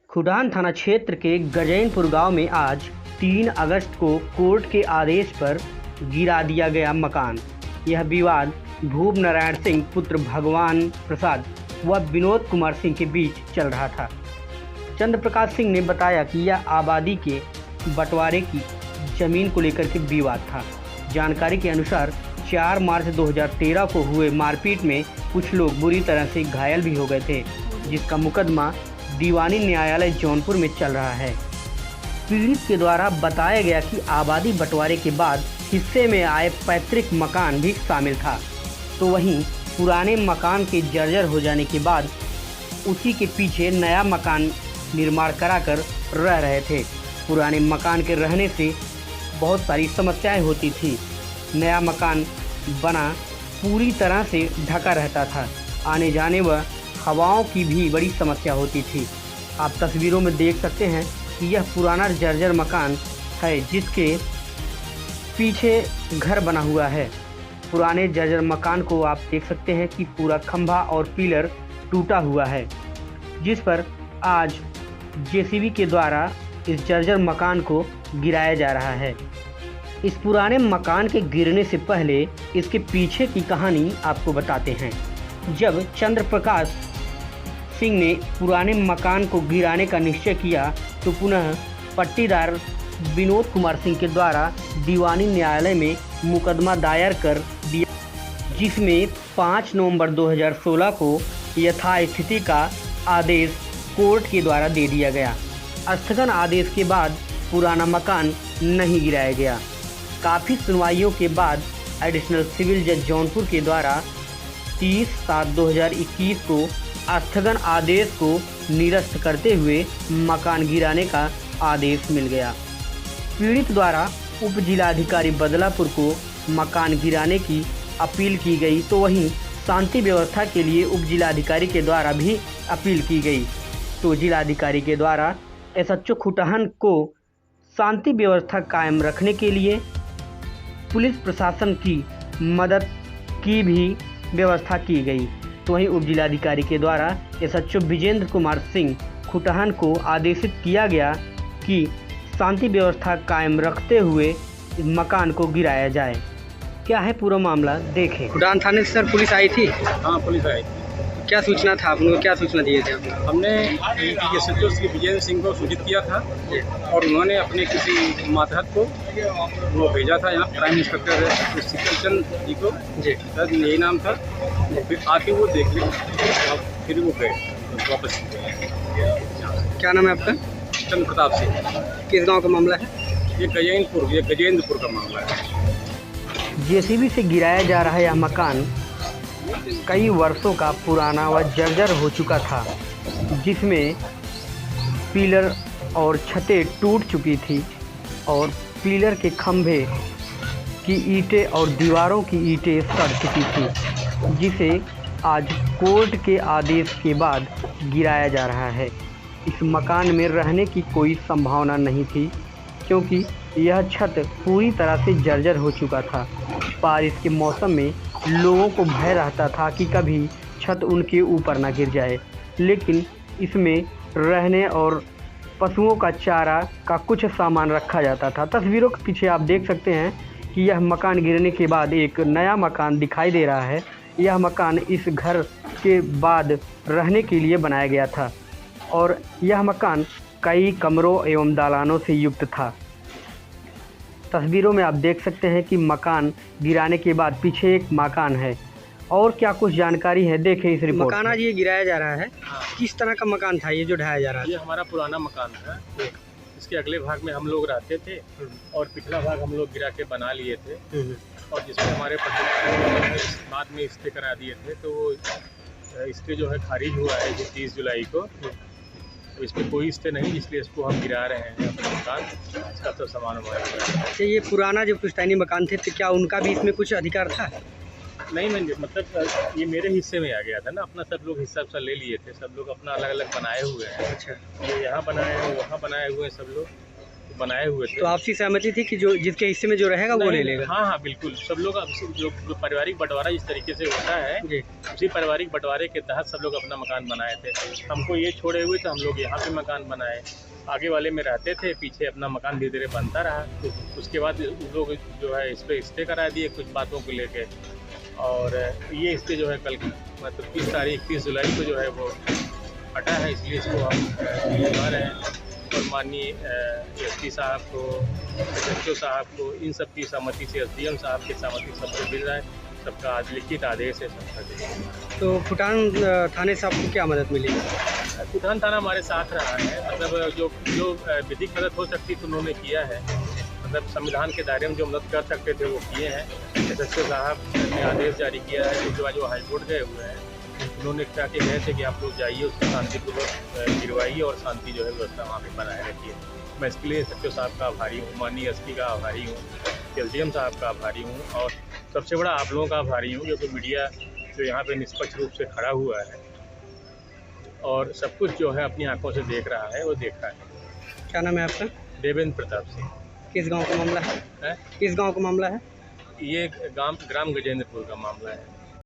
खुडान थाना क्षेत्र के गजैनपुर गांव में आज 3 अगस्त को कोर्ट के आदेश पर गिरा दिया गया मकान। यह विवाद भूप नारायण सिंह पुत्र भगवान प्रसाद व विनोद कुमार सिंह के बीच चल रहा था। चंद्र प्रकाश सिंह ने बताया कि यह आबादी के बंटवारे की जमीन को लेकर के विवाद था। जानकारी के अनुसार 4 मार्च 2013 को हुए मारपीट में कुछ लोग बुरी तरह से घायल भी हो गए थे, जिसका मुकदमा दीवानी न्यायालय जौनपुर में चल रहा है। पीड़ित के द्वारा बताया गया कि आबादी बंटवारे के बाद हिस्से में आए पैतृक मकान भी शामिल था, तो वहीं पुराने मकान के जर्जर हो जाने के बाद उसी के पीछे नया मकान निर्माण कराकर रह रहे थे। पुराने मकान के रहने से बहुत सारी समस्याएं होती थी। नया मकान बना पूरी तरह से ढका रहता था, आने जाने व हवाओं की भी बड़ी समस्या होती थी। आप तस्वीरों में देख सकते हैं कि यह पुराना जर्जर मकान है, जिसके पीछे घर बना हुआ है। पुराने जर्जर मकान को आप देख सकते हैं कि पूरा खंभा और पिलर टूटा हुआ है, जिस पर आज जेसीबी के द्वारा इस जर्जर मकान को गिराया जा रहा है। इस पुराने मकान के गिरने से पहले इसके पीछे की कहानी आपको बताते हैं। जब चंद्र प्रकाश सिंह ने पुराने मकान को गिराने का निश्चय किया, तो पुनः पट्टीदार विनोद कुमार सिंह के द्वारा दीवानी न्यायालय में मुकदमा दायर कर दिया, जिसमें 5 नवंबर 2016 को यथास्थिति का आदेश कोर्ट के द्वारा दे दिया गया। स्थगन आदेश के बाद पुराना मकान नहीं गिराया गया। काफ़ी सुनवाइयों के बाद एडिशनल सिविल जज जौनपुर के द्वारा 30/7/2021 को स्थगन आदेश को निरस्त करते हुए मकान गिराने का आदेश मिल गया। पीड़ित द्वारा उप जिलाधिकारी बदलापुर को मकान गिराने की अपील की गई, तो वहीं शांति व्यवस्था के लिए उप जिलाधिकारी के द्वारा भी अपील की गई। तो जिलाधिकारी के द्वारा एसएचओ खुटहन को शांति व्यवस्था कायम रखने के लिए पुलिस प्रशासन की मदद की भी व्यवस्था की गई। तो वहीं उप जिलाधिकारी के द्वारा एसएचओ विजेंद्र कुमार सिंह खुटहन को आदेशित किया गया कि शांति व्यवस्था कायम रखते हुए मकान को गिराया जाए। क्या है पूरा मामला, देखें। खुटान थाने से सर पुलिस आई थी? हाँ, पुलिस आई। क्या सूचना था आप लोगों, क्या सूचना दिए थे आप? हमने एसएचओ श्री विजेंद्र सिंह को सूचित किया था और उन्होंने अपने किसी मातहत को वो भेजा था यहाँ प्राइम इंस्पेक्टर चंद जी को, सर यही नाम था। फिर आके वो देख ले, फिर वो गए वापस। क्या नाम है आपका? चंद्र प्रताप सिंह। किस गांव का मामला है? ये गजेंद्रपुर का मामला है। जेसीबी से गिराया जा रहा यह मकान कई वर्षों का पुराना व जर्जर हो चुका था, जिसमें पिलर और छतें टूट चुकी थी और पिलर के खंभे की ईंटें और दीवारों की ईंटें सड़ चुकी थी, जिसे आज कोर्ट के आदेश के बाद गिराया जा रहा है। इस मकान में रहने की कोई संभावना नहीं थी, क्योंकि यह छत पूरी तरह से जर्जर हो चुका था। बारिश के मौसम में लोगों को भय रहता था कि कभी छत उनके ऊपर ना गिर जाए, लेकिन इसमें रहने और पशुओं का चारा का कुछ सामान रखा जाता था। तस्वीरों के पीछे आप देख सकते हैं कि यह मकान गिरने के बाद एक नया मकान दिखाई दे रहा है। यह मकान इस घर के बाद रहने के लिए बनाया गया था और यह मकान कई कमरों एवं दालानों से युक्त था। तस्वीरों में आप देख सकते हैं कि मकान गिराने के बाद पीछे एक मकान है। और क्या कुछ जानकारी है, देखें इस रिपोर्ट। मकान आज ये गिराया जा रहा है, किस तरह का मकान था ये जो ढाया जा रहा है? ये हमारा पुराना मकान था। इसके अगले भाग में हम लोग रहते थे और पिछला भाग हम लोग गिरा के बना लिए थे, और जिसमें हमारे बाद में स्टे करा दिए थे। तो वो स्टे जो है खारिज हुआ है 30 जुलाई को। तो इसमें कोई स्टे नहीं, इसलिए इसको हम गिरा रहे हैं अपना मकान। इसका तो सामान हमारा। अच्छा, ये पुराना जो पुश्तैनी मकान थे, तो क्या उनका भी इसमें कुछ अधिकार था? नहीं, मतलब ये मेरे हिस्से में आ गया था ना, अपना सब लोग हिस्सा ले लिए थे। सब लोग अपना अलग अलग बनाए हुए हैं। अच्छा, ये यहाँ बनाए हैं, वहाँ बनाए हुए हैं सब लोग। बनाए हुए थे। तो आपसी सहमति थी कि जो जिसके हिस्से में जो रहेगा वो ले लेगा? हाँ हाँ बिल्कुल, सब लोग अब जो पारिवारिक बंटवारा जिस तरीके से होता है जी। उसी पारिवारिक बंटवारे के तहत सब लोग अपना मकान बनाए थे। हमको ये छोड़े हुए तो हम लोग यहाँ पे मकान बनाए, आगे वाले में रहते थे, पीछे अपना मकान धीरे धीरे बनता रहा। उसके बाद लोग जो है इस पे स्टे करा दिए कुछ बातों को लेके, और ये स्टे जो है कल मतलब 30 जुलाई को जो है वो हटा है, इसलिए इसको हम बुला रहे हैं। और माननीय एसपी साहब को, एसएचओ साहब को, इन सब की सहमति से, एसडीएम साहब की सहमति सबको मिल रहा है, सबका आज लिखित आदेश है सबका। तो फुटान थाने से आपको क्या मदद मिली? फुटान थाना हमारे साथ रहा है, मतलब जो विधिक मदद हो सकती थी उन्होंने किया है, मतलब संविधान के दायरे में जो मदद कर सकते थे वो किए हैं। एसएचओ साहब ने आदेश जारी किया है कि जो हाईकोर्ट गए हुए हैं उन्होंने क्या के गए थे कि आप लोग जाइए, उसको शांतिपूर्वक गिरवाइए और शांति जो है व्यवस्था वहाँ पे बनाए रखिए। मैं इसके लिए एसएचओ साहब का आभारी हूँ, माननीय एसपी का आभारी हूँ, एसडीएम साहब का आभारी हूँ, और सबसे बड़ा आप लोगों का आभारी हूँ जो मीडिया जो यहाँ पे निष्पक्ष रूप से खड़ा हुआ है और सब कुछ जो है अपनी आंखों से देख रहा है, वो देख रहा है। क्या नाम है आपका? देवेंद्र प्रताप सिंह। किस गांव का मामला है? किस गांव का मामला है? ये ग्राम गजेंद्रपुर का मामला है।